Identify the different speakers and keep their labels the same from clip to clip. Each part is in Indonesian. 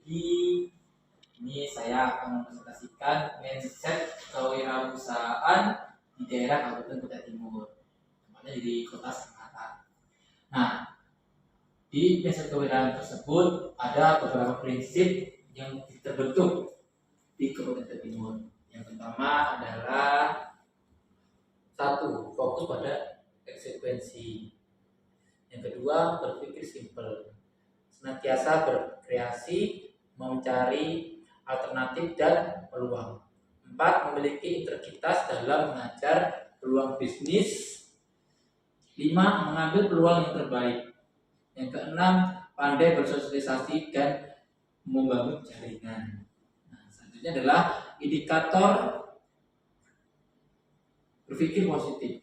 Speaker 1: Jadi ini saya akan mempresentasikan mindset kewirausahaan di daerah Kabupaten Kutai Timur, tempatnya di Kota Sangatta. Nah, di mindset kewirausahaan tersebut ada beberapa prinsip yang terbentuk di Kabupaten Kutai Timur. Yang pertama adalah satu, fokus pada eksekuensi. Yang kedua, berpikir simpel, senantiasa berkreasi, mencari alternatif dan peluang. 4. Memiliki integritas dalam mengajar peluang bisnis. 5. Mengambil peluang yang terbaik. Yang keenam, pandai bersosialisasi dan membangun jaringan. Nah, selanjutnya adalah indikator berpikir positif,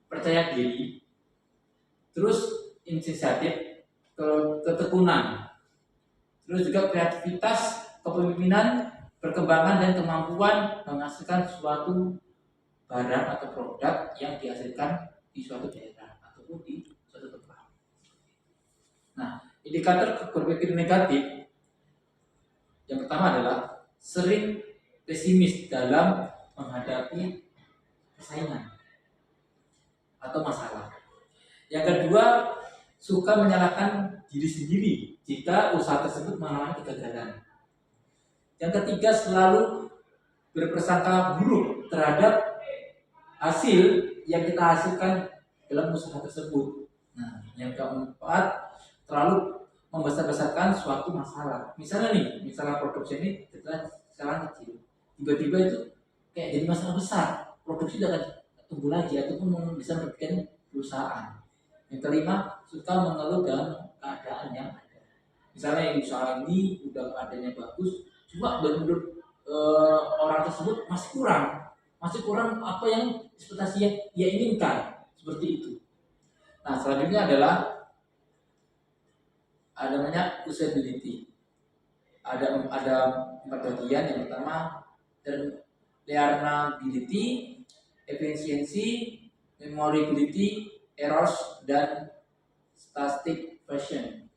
Speaker 1: percaya diri, terus inisiatif, ketekunan, terus juga kreativitas, kepemimpinan, perkembangan dan kemampuan menghasilkan suatu barang atau produk yang dihasilkan di suatu daerah ataupun di suatu tempat. Nah, indikator berpikir negatif yang pertama adalah sering pesimis dalam menghadapi persaingan atau masalah. Yang kedua, suka menyalahkan diri sendiri jika usaha tersebut mengalami kegagalan. Yang ketiga, selalu berprasangka buruk terhadap hasil yang kita hasilkan dalam usaha tersebut. Nah, yang keempat, terlalu membesar-besarkan suatu masalah. Misalnya nih, misalnya produksi ini kita sekarang kecil, tiba-tiba itu kayak jadi masalah besar, produksi akan tumbuh lagi ataupun bisa merugikan perusahaan. Yang kelima, suka mengeluh dengan keadaan yang ada. Misalnya yang usaha ini udah adanya bagus, cuma menurut orang tersebut masih kurang apa yang ekspektasi yang dia inginkan, seperti itu. Nah, selanjutnya adalah namanya usability. Ada 4 bagian. Yang pertama, learnability, efisiensi, memorability, errors, dan static version.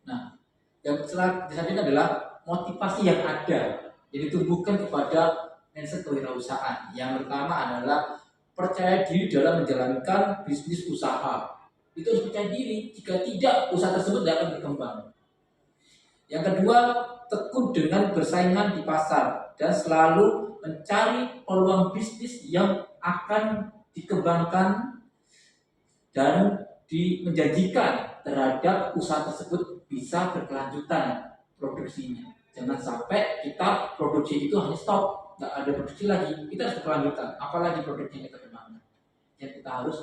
Speaker 1: Nah, yang selanjutnya adalah motivasi yang ada, jadi tumbuhkan kepada mindset kewirausahaan. Yang pertama adalah percaya diri dalam menjalankan bisnis usaha. Itu harus percaya diri, jika tidak usaha tersebut tidak akan berkembang. Yang kedua, tekun dengan bersaingan di pasar dan selalu mencari peluang bisnis yang akan dikembangkan dan menjanjikan terhadap usaha tersebut bisa berkelanjutan produksinya. Jangan sampai kita produksi itu hanya stop, nggak ada produksi lagi. Kita harus berkelanjutan, apalagi produksi yang kita kembangkan. Yang kita harus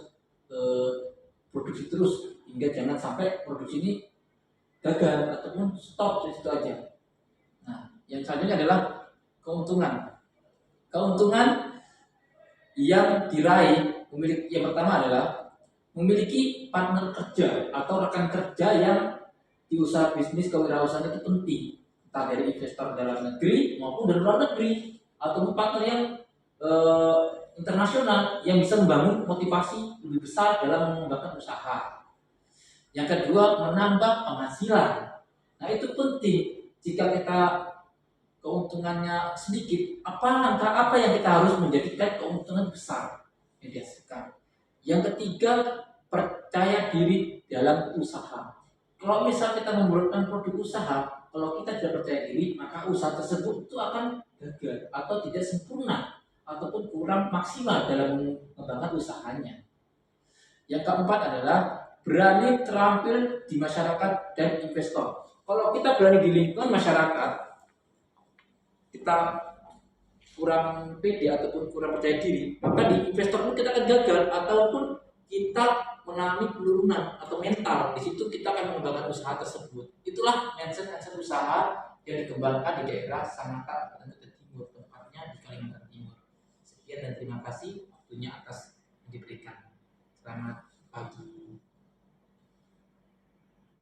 Speaker 1: produksi terus hingga jangan sampai produksi ini gagal ataupun stop di situ aja. Nah, yang selanjutnya adalah keuntungan. Keuntungan yang diraih yang pertama adalah memiliki partner kerja atau rekan kerja yang di usaha bisnis kewirausahaan itu penting, entah dari investor dalam negeri maupun dari luar negeri, atau partner yang internasional yang bisa membangun motivasi lebih besar dalam mengembangkan usaha. Yang kedua, menambah penghasilan. Nah, itu penting. Jika kita keuntungannya sedikit, langkah apa yang kita harus menjadikan keuntungan besar yang dihasilkan. Yang ketiga, percaya diri dalam usaha. Kalau misal kita membuatkan produk usaha, kalau kita tidak percaya diri, maka usaha tersebut itu akan gagal atau tidak sempurna ataupun kurang maksimal dalam mengembangkan usahanya. Yang keempat adalah berani terampil di masyarakat dan investor. Kalau kita berani di lingkungan masyarakat, kita kurang pede ataupun kurang percaya diri, maka di investor pun kita akan gagal ataupun kita mengalami penurunan atau mental. Di situ kita akan mengembangkan usaha tersebut. Itulah mindset usaha yang dikembangkan di daerah Sangatta, Kutai Timur, tempatnya di Kalimantan Timur. Sekian dan terima kasih waktunya atas yang diberikan. Selamat pagi.